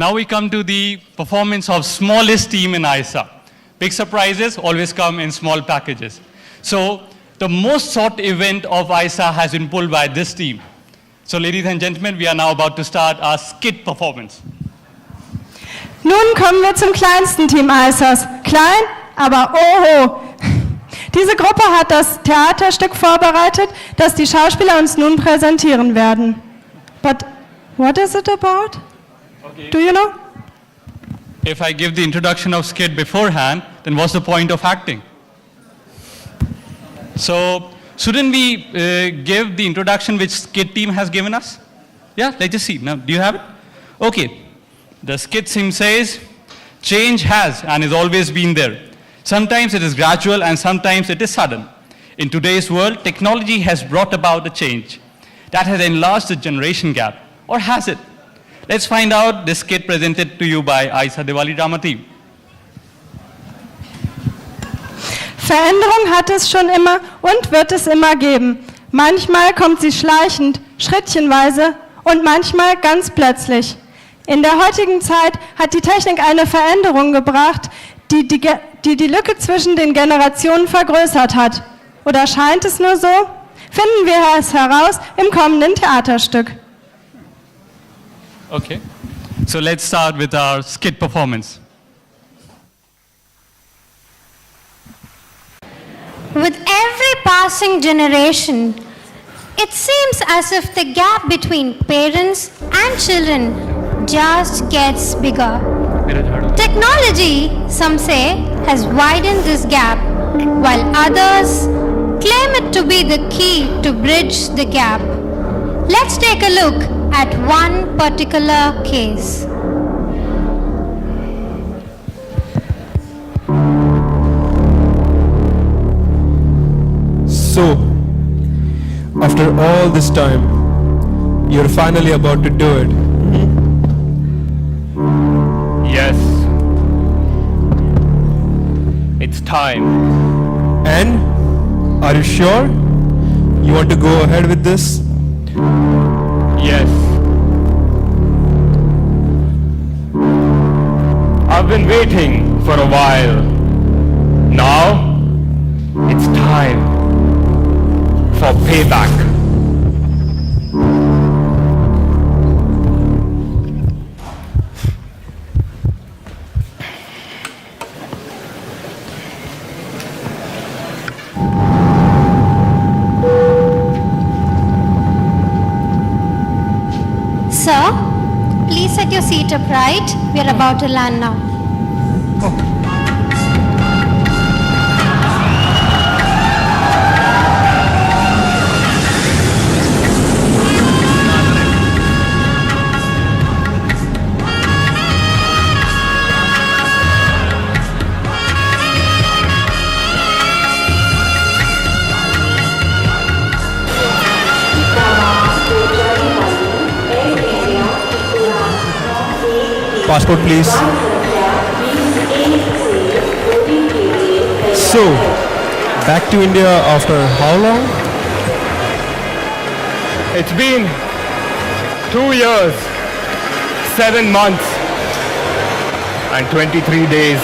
Now we come to the performance of smallest team in AISA. Big surprises always come in small packages. So the most sought event of AISA has been pulled by this team. So ladies and gentlemen, we are now about to start our skit performance. Nun kommen wir zum kleinsten Team AISAs. Klein, aber oho. Diese Gruppe hat das Theaterstück vorbereitet, das die Schauspieler uns nun präsentieren werden. But what is it about? Okay. Do you know? If I give the introduction of skit beforehand, then what's the point of acting? So shouldn't we give the introduction which skit team has given us? Yeah, let's just see. Now, do you have it? Okay. The skit team says, change has and has always been there. Sometimes it is gradual and sometimes it is sudden. In today's world, technology has brought about a change that has enlarged the generation gap. Or has it? Let's find out this skit presented to you by AISA Diwali Drama Team. Veränderung hat es schon immer und wird es immer geben. Manchmal kommt sie schleichend, schrittchenweise und manchmal ganz plötzlich. In der heutigen Zeit hat die Technik eine Veränderung gebracht, die die Lücke zwischen den Generationen vergrößert hat. Oder scheint es nur so? Finden wir es heraus im kommenden Theaterstück. Okay, so let's start with our skit performance. With every passing generation, it seems as if the gap between parents and children just gets bigger. Technology, some say, has widened this gap, while others claim it to be the key to bridge the gap. Let's take a look at one particular case. So, after all this time, you're finally about to do it. Yes. It's time. And are you sure you want to go ahead with this? Yes. I've been waiting for a while. Now, it's time for payback. Sir, please set your seat upright. We are about to land now. Passport, please. So, back to India after how long? It's been 2 years, 7 months, and 23 days.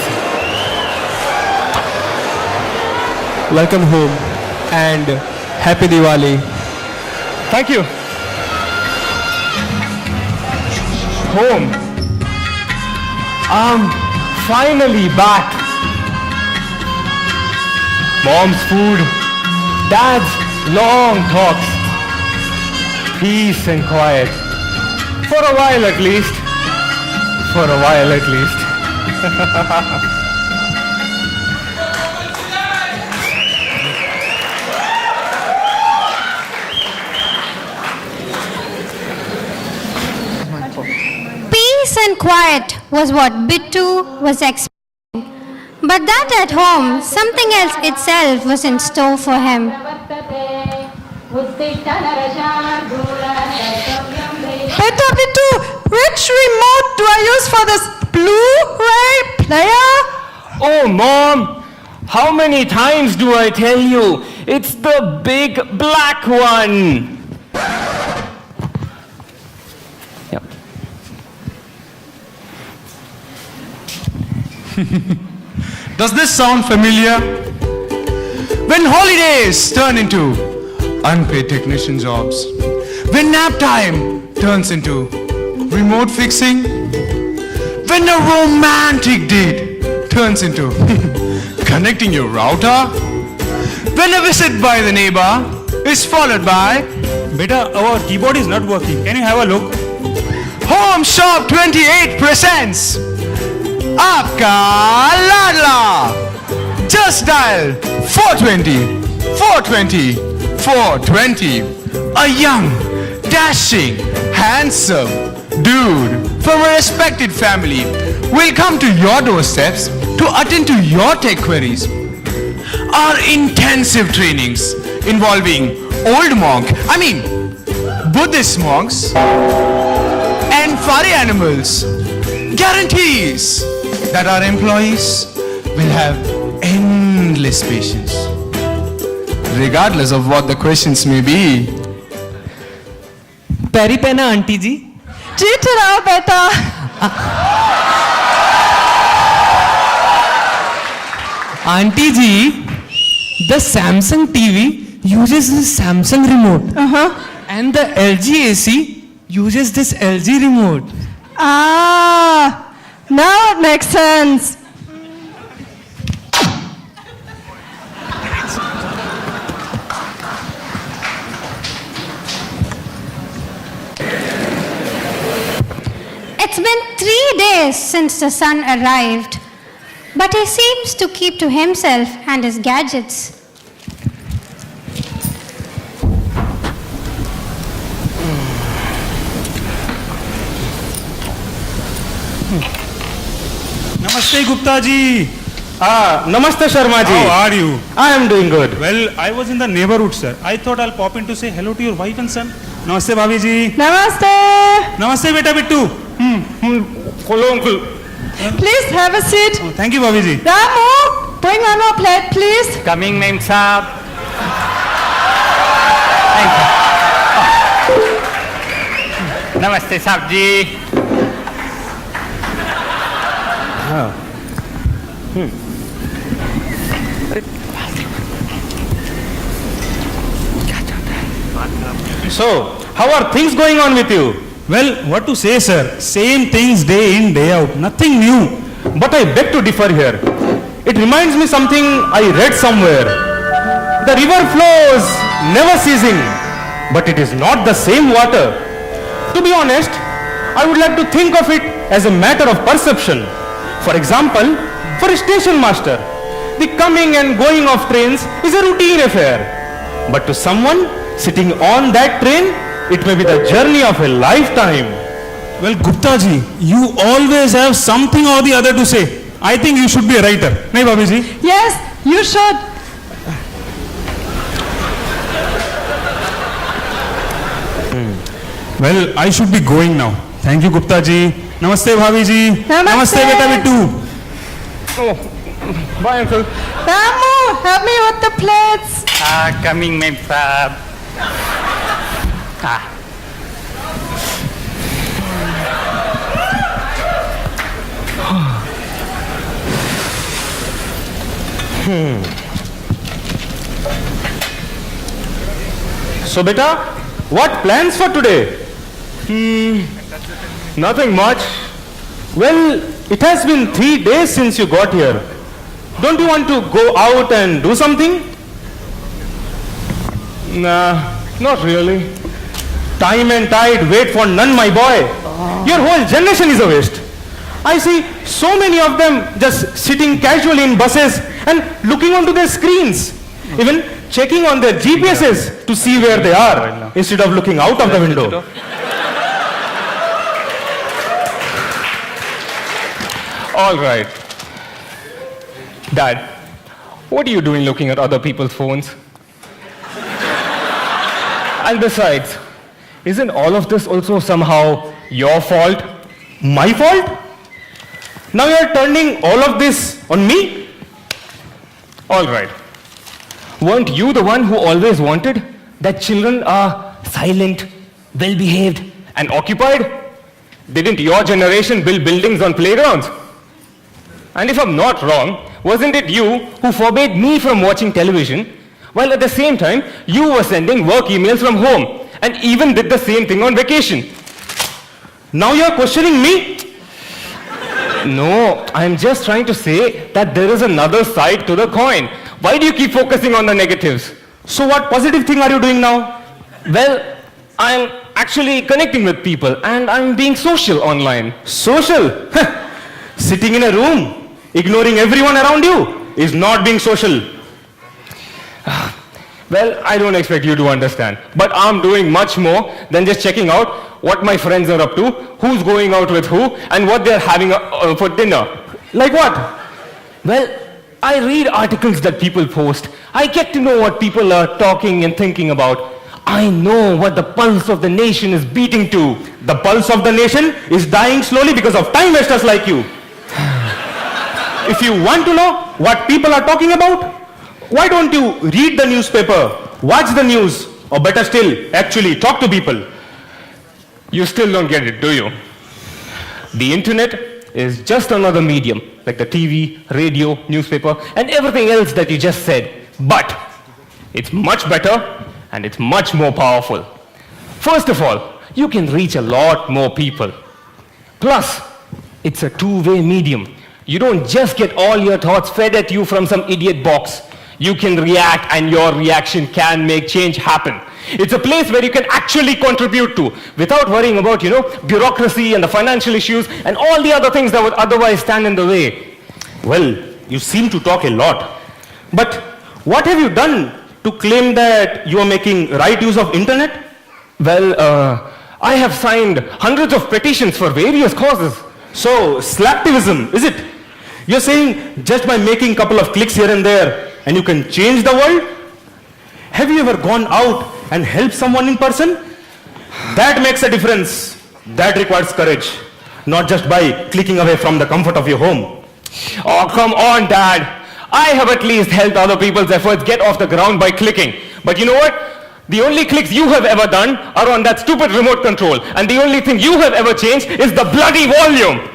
Welcome home and happy Diwali. Thank you. Home. I'm finally back. Mom's food, Dad's long talks, peace and quiet. For a while at least. For a while at least. Peace and quiet was what Bittu was expecting. But that at home, something else itself was in store for him. Bittu, which remote do I use for this Blu-ray player? Oh, Mom! How many times do I tell you? It's the big black one! Yep. Does this sound familiar? When holidays turn into unpaid technician jobs, when nap time turns into remote fixing, when a romantic date turns into connecting your router, when a visit by the neighbor is followed by Beta, our keyboard is not working. Can you have a look? Home Shop 28 presents Aapka Ladla. Just dial 420 420 420. A young, dashing, handsome dude from a respected family will come to your doorsteps to attend to your tech queries. Our intensive trainings involving Buddhist monks and furry animals guarantees that our employees will have endless patience, regardless of what the questions may be. पैरी पहना aunty जी. जीत रहा बेटा. Auntie ji, the Samsung TV uses this Samsung remote. And the LG AC uses this LG remote. Ah, now it makes sense. It's been 3 days since the son arrived, but he seems to keep to himself and his gadgets. Namaste, Gupta ji. Namaste, Sharma ji. How are you? I am doing good. Well, I was in the neighborhood, sir. I thought I'll pop in to say hello to your wife and son. Namaste, bhabhi ji. Namaste. Namaste, beta bittu. Hello, uncle. Please have a seat. Oh, thank you, bhabhi ji. Ramu, bring one more plate, please. Coming, Ma'am Saab. Namaste, Saab ji. So, how are things going on with you? Well, what to say, sir? Same things day in, day out. Nothing new. But I beg to differ here. It reminds me something I read somewhere. The river flows, never ceasing, but it is not the same water. To be honest, I would like to think of it as a matter of perception. For example, for a station master, the coming and going of trains is a routine affair. But to someone sitting on that train, it may be the journey of a lifetime. Well, Gupta ji, you always have something or the other to say. I think you should be a writer. Nahi, bhabhi ji? Yes, you should. Well, I should be going now. Thank you, Gupta ji. Namaste, bhabhi ji. Namaste. Beta bittu. Bye, uncle. Ramu, help me with the plates. Coming, Ma'am Saab. So, beta, what plans for today? Nothing much. Well, it has been 3 days since you got here. Don't you want to go out and do something? Nah, not really. Time and tide wait for none, my boy. Your whole generation is a waste. I see so many of them just sitting casually in buses and looking onto their screens, even checking on their GPSs to see where they are instead of looking out of the window. All right. Dad, what are you doing looking at other people's phones? And besides, isn't all of this also somehow your fault? My fault? Now you're turning all of this on me? All right. Weren't you the one who always wanted that children are silent, well-behaved, and occupied? Didn't your generation build buildings on playgrounds? And if I'm not wrong, wasn't it you who forbade me from watching television, while at the same time, you were sending work emails from home, and even did the same thing on vacation? Now you're questioning me? No, I'm just trying to say that there is another side to the coin. Why do you keep focusing on the negatives? So what positive thing are you doing now? Well, I'm actually connecting with people and I'm being social online. Social? Sitting in a room, ignoring everyone around you is not being social. Well, I don't expect you to understand, but I'm doing much more than just checking out what my friends are up to, who's going out with who, and what they're having for dinner. Like what? Well, I read articles that people post. I get to know what people are talking and thinking about. I know what the pulse of the nation is beating to. The pulse of the nation is dying slowly because of time wasters like you. If you want to know what people are talking about, why don't you read the newspaper, watch the news, or better still, actually talk to people? You still don't get it, do you? The internet is just another medium, like the TV, radio, newspaper, and everything else that you just said. But it's much better and it's much more powerful. First of all, you can reach a lot more people. Plus, it's a two-way medium. You don't just get all your thoughts fed at you from some idiot box. You can react and your reaction can make change happen. It's a place where you can actually contribute to without worrying about, bureaucracy and the financial issues and all the other things that would otherwise stand in the way. Well, you seem to talk a lot. But what have you done to claim that you are making right use of internet? Well, I have signed hundreds of petitions for various causes. So, slacktivism, is it? You're saying just by making a couple of clicks here and there, and you can change the world? Have you ever gone out and helped someone in person? That makes a difference. That requires courage. Not just by clicking away from the comfort of your home. Oh, come on, Dad. I have at least helped other people's efforts get off the ground by clicking. But you know what? The only clicks you have ever done are on that stupid remote control. And the only thing you have ever changed is the bloody volume.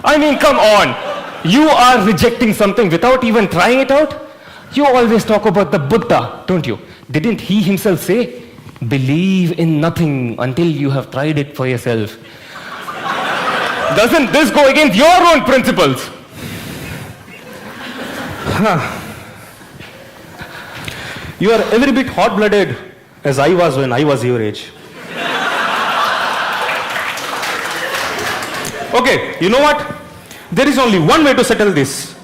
I mean, come on. You are rejecting something without even trying it out? You always talk about the Buddha, don't you? Didn't he himself say, believe in nothing until you have tried it for yourself? Doesn't this go against your own principles? You are every bit hot-blooded as I was when I was your age. Okay, you know what? There is only one way to settle this.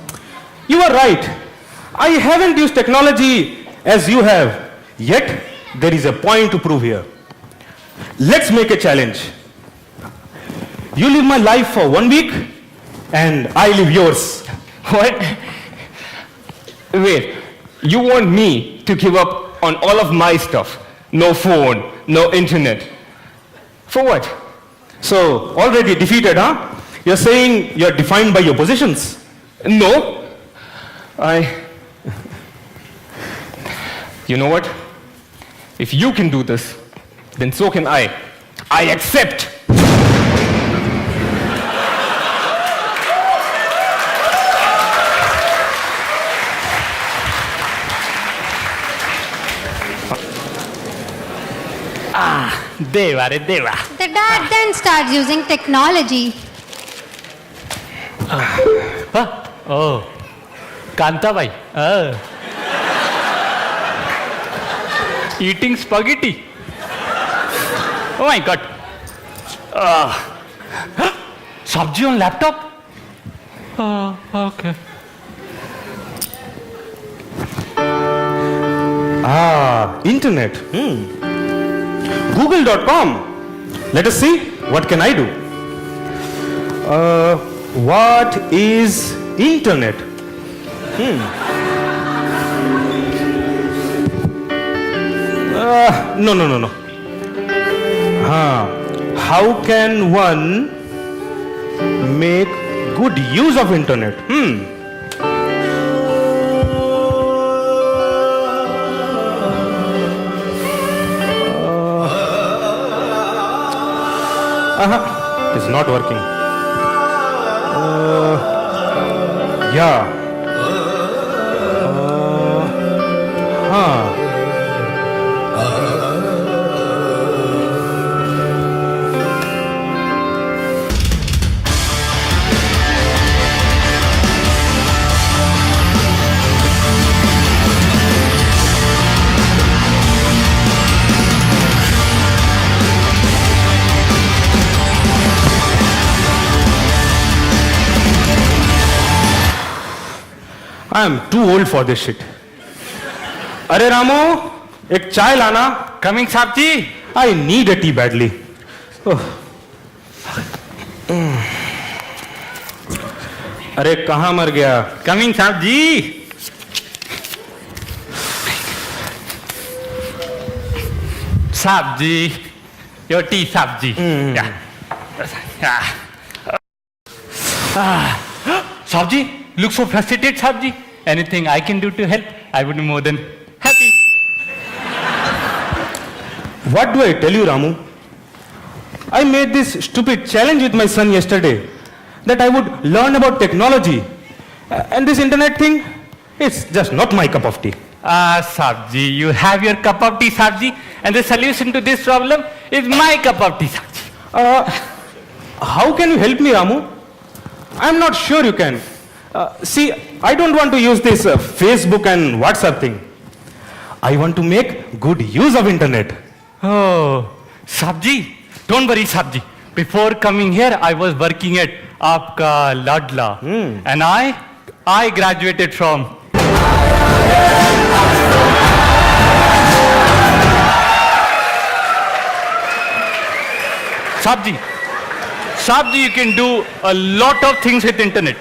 You are right. I haven't used technology as you have. Yet, there is a point to prove here. Let's make a challenge. You live my life for 1 week, and I live yours. What? Wait, you want me to give up on all of my stuff? No phone, no internet. For what? So, already defeated, huh? You're saying you're defined by your positions. No. You know what? If you can do this, then so can I. I accept. Deva re deva. The dad then starts using technology. Oh, Kanta bhai. Eating spaghetti. Oh my God. Sabji on laptop. Okay. Internet. Google.com. Let us see. What can I do? What is internet? No. How can one make good use of internet? It's not working. Yeah. Huh. I am too old for this shit. अरे रामू, एक चाय लाना. Coming, साहब जी. I need a tea badly. Oh. अरे कहाँ मर गया? Coming, साहब जी. साहब जी, your tea, साहब जी. Yeah. साहब जी, look so frustrated, साहब जी. Anything I can do to help, I would be more than happy. What do I tell you, Ramu? I made this stupid challenge with my son yesterday that I would learn about technology. And this internet thing, it's just not my cup of tea. Saab ji, you have your cup of tea, Saab ji, and the solution to this problem is my cup of tea, Saab ji. How can you help me, Ramu? I'm not sure you can. See, I don't want to use this Facebook and WhatsApp thing. I want to make good use of internet. Oh, Saab ji, don't worry, Saab ji. Before coming here, I was working at Aapka Ladla, and I graduated from. Saab ji, you can do a lot of things with internet.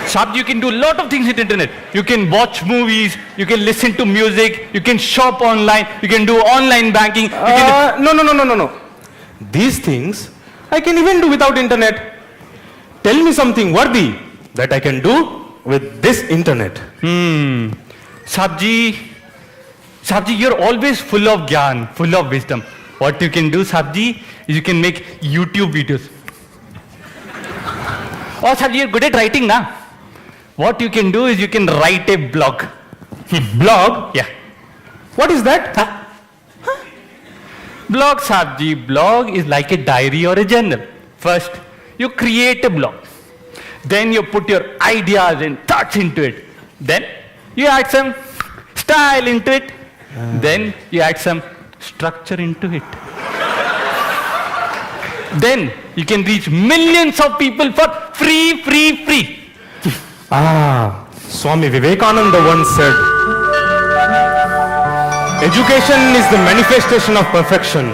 Saab ji, you can do a lot of things with internet. You can watch movies, you can listen to music, you can shop online, you can do online banking. You can No. These things I can even do without internet. Tell me something worthy that I can do with this internet. Saab ji, you're always full of gyan, full of wisdom. What you can do, Saab ji, is you can make YouTube videos. Oh, Saab ji, you're good at writing, na? What you can do is you can write a blog. Blog? Yeah. What is that? Blog, Saab ji, blog is like a diary or a journal. First, you create a blog. Then you put your ideas and thoughts into it. Then you add some style into it. Then you add some structure into it. Then you can reach millions of people for free. Swami Vivekananda once said, education is the manifestation of perfection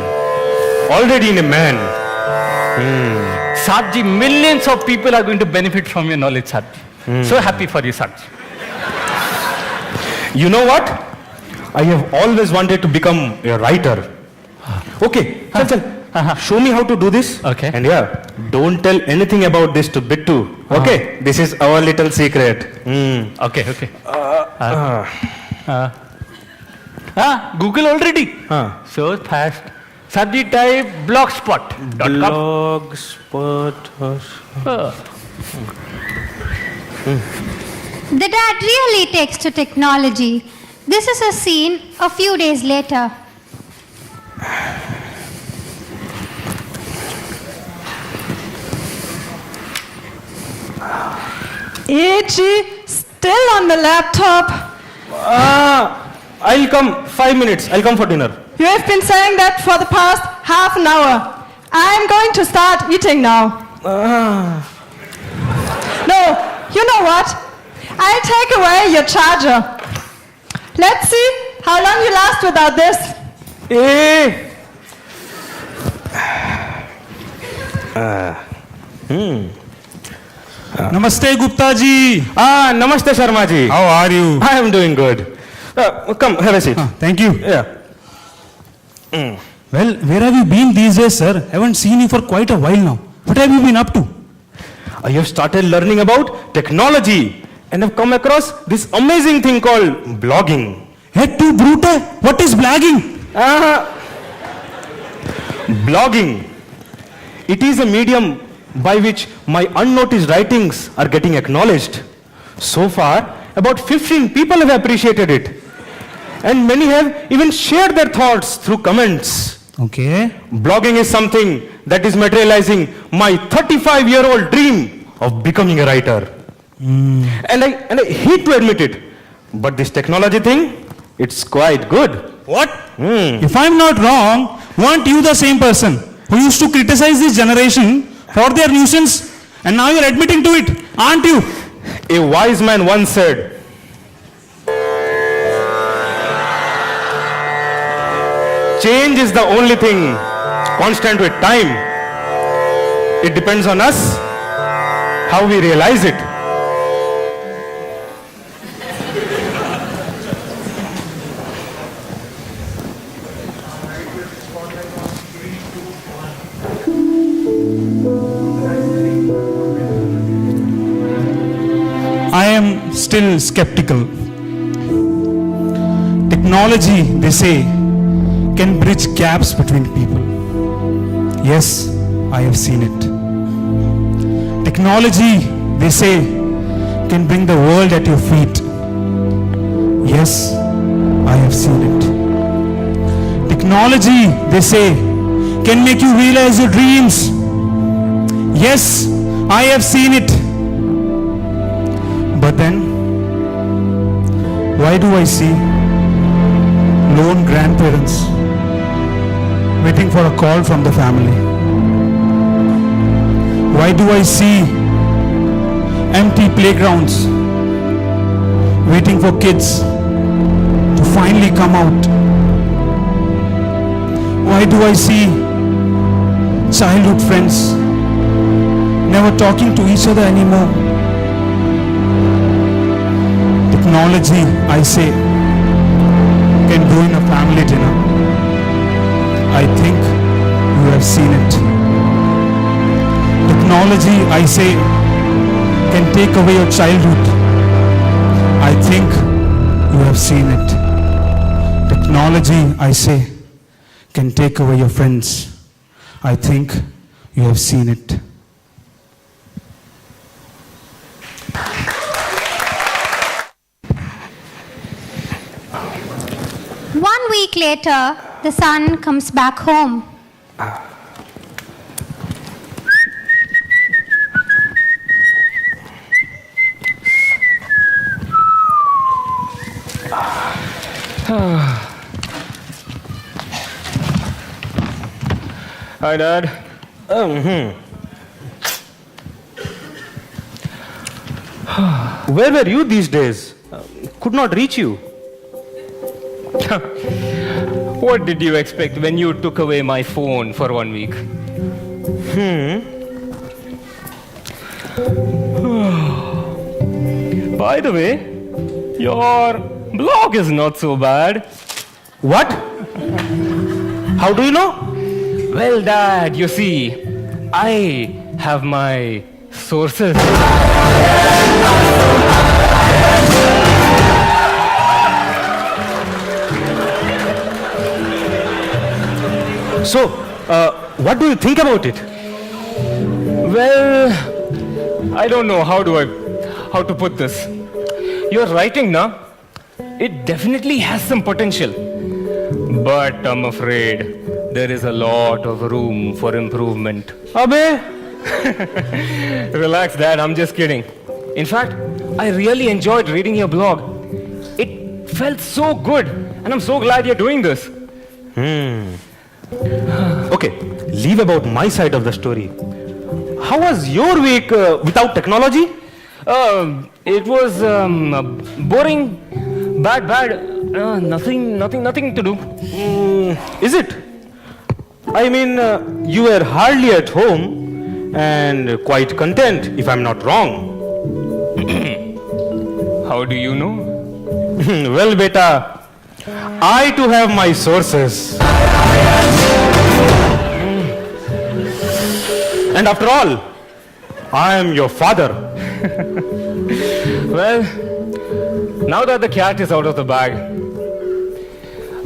already in a man. Saab ji, millions of people are going to benefit from your knowledge, Saab ji. So happy for you, Saab ji. You know what? I have always wanted to become a writer. Okay, chal. Show me how to do this. Okay. And yeah, don't tell anything about this to Bittu. Okay, this is our little secret. Okay. Google already. So fast. Saab ji, type blogspot.com. The dad really takes to technology. This is a scene a few days later. E.G. still on the laptop. I'll come 5 minutes. I'll come for dinner. You have been saying that for the past half an hour. I'm going to start eating now. No, you know what? I'll take away your charger. Let's see how long you last without this. Namaste, Gupta ji. Namaste, Sharma ji. How are you? I am doing good. Come, have a seat. Thank you. Yeah. Well, where have you been these days, sir? Haven't seen you for quite a while now. What have you been up to? I have started learning about technology and have come across this amazing thing called blogging. Hey, tu brute, what is blagging? Blogging. It is a medium by which my unnoticed writings are getting acknowledged. So far, about 15 people have appreciated it. And many have even shared their thoughts through comments. Okay. Blogging is something that is materializing my 35-year-old dream of becoming a writer. And I hate to admit it, but this technology thing, it's quite good. What? If I'm not wrong, weren't you the same person who used to criticize this generation for their nuisance, and now you're admitting to it, aren't you? A wise man once said, change is the only thing constant with time. It depends on us how we realize it. I am still skeptical. Technology, they say, can bridge gaps between people. Yes, I have seen it. Technology, they say, can bring the world at your feet. Yes, I have seen it. Technology, they say, can make you realize your dreams. Yes, I have seen it. But then, why do I see lone grandparents waiting for a call from the family? Why do I see empty playgrounds waiting for kids to finally come out? Why do I see childhood friends never talking to each other anymore? Technology, I say, can ruin a family dinner. I think you have seen it. Technology, I say, can take away your childhood. I think you have seen it. Technology, I say, can take away your friends. I think you have seen it. One week later, the son comes back home. Hi, Dad. Where were you these days? Could not reach you. What did you expect when you took away my phone for 1 week? By the way, your blog is not so bad. What? How do you know? Well, Dad, you see, I have my sources. So, what do you think about it? Well, I don't know how to put this. Your writing, na, it definitely has some potential. But I'm afraid there is a lot of room for improvement. Abe? Relax, Dad, I'm just kidding. In fact, I really enjoyed reading your blog. It felt so good, and I'm so glad you're doing this. Okay, leave about my side of the story. How was your week without technology? It was boring, bad. Nothing to do. Is it? I mean, you were hardly at home and quite content, if I'm not wrong. How do you know? Well, beta, I too have my sources. And after all, I am your father. Well, now that the cat is out of the bag,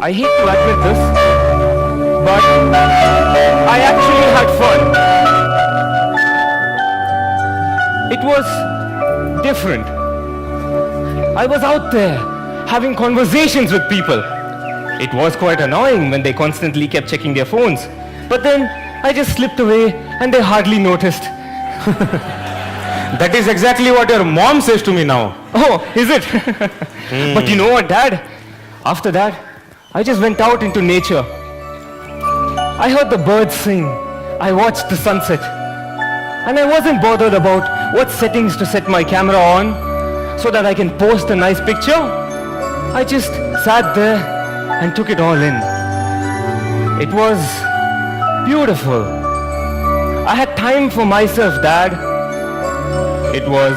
I hate to admit this, but I actually had fun. it was different. I was out there having conversations with people. It was quite annoying when they constantly kept checking their phones. But then I just slipped away and they hardly noticed. That is exactly what your mom says to me now. Oh, is it? But you know what, Dad? After that, I just went out into nature. I heard the birds sing. I watched the sunset. And I wasn't bothered about what settings to set my camera on so that I can post a nice picture. I just sat there and took it all in. It was beautiful. I had time for myself, Dad. It was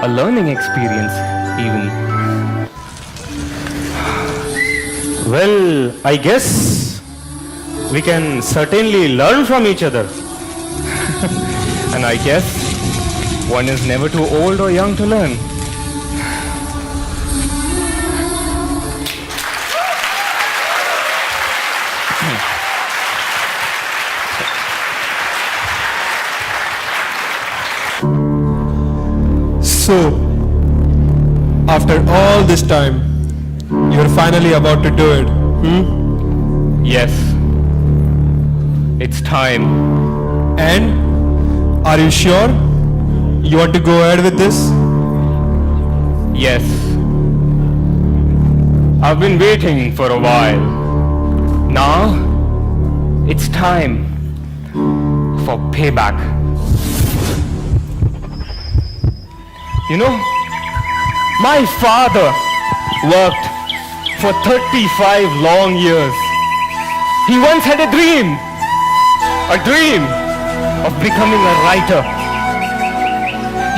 a learning experience, even. Well, I guess we can certainly learn from each other. And I guess one is never too old or young to learn. So, after all this time, you're finally about to do it, Yes. It's time. And are you sure you want to go ahead with this? Yes. I've been waiting for a while. Now, it's time for payback. You know, my father worked for 35 long years. He once had a dream of becoming a writer.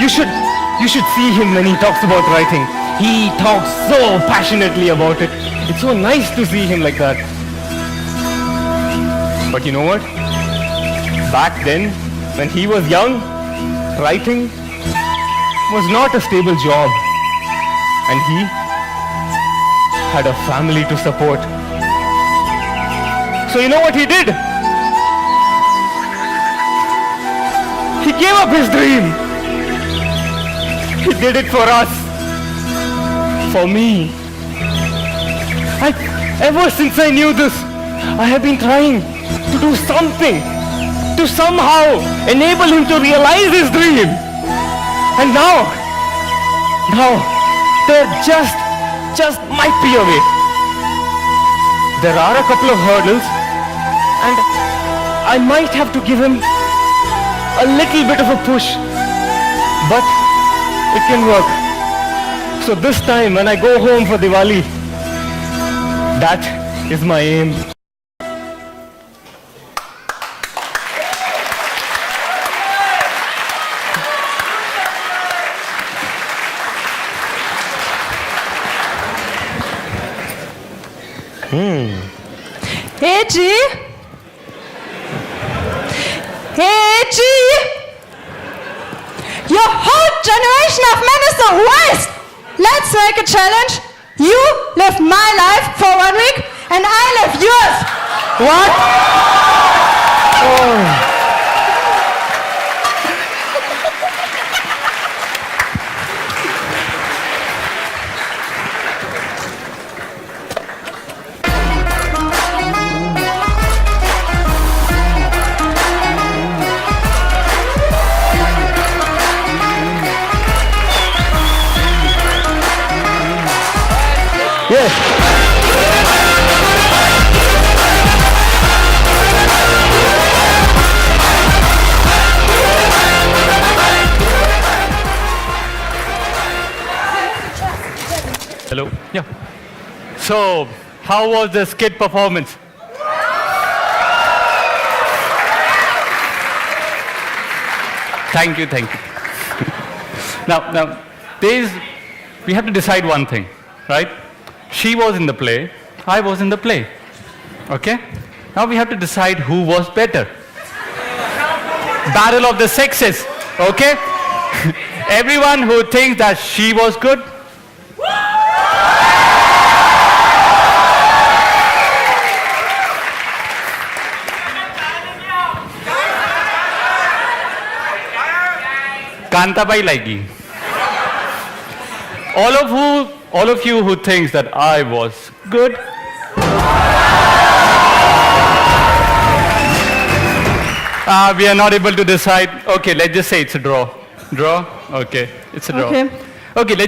You should see him when he talks about writing. He talks so passionately about it. It's so nice to see him like that. But you know what? Back then, when he was young, writing was not a stable job. And he had a family to support. So you know what he did? He gave up his dream. He did it for us. For me. Ever since I knew this, I have been trying to do something to somehow enable him to realize his dream. And now, there just might be a way. There are a couple of hurdles, and I might have to give him a little bit of a push, but it can work. So this time when I go home for Diwali, that is my aim. Hey G! Hey G! Your whole generation of men is a waste! Let's make a challenge. You live my life for 1 week and I live yours. What? Oh. Yes. Hello. Yeah. So, how was the skit performance? Thank you. Now, we have to decide one thing, right? She was in the play, I was in the play. Okay? Now we have to decide who was better. Battle of the sexes. Okay? Everyone who thinks that she was good. Kantabai Laigi. All of you who thinks that I was good, we are not able to decide. Okay, let's just say it's a draw. Draw? Okay, it's a draw. Okay. Okay, let's just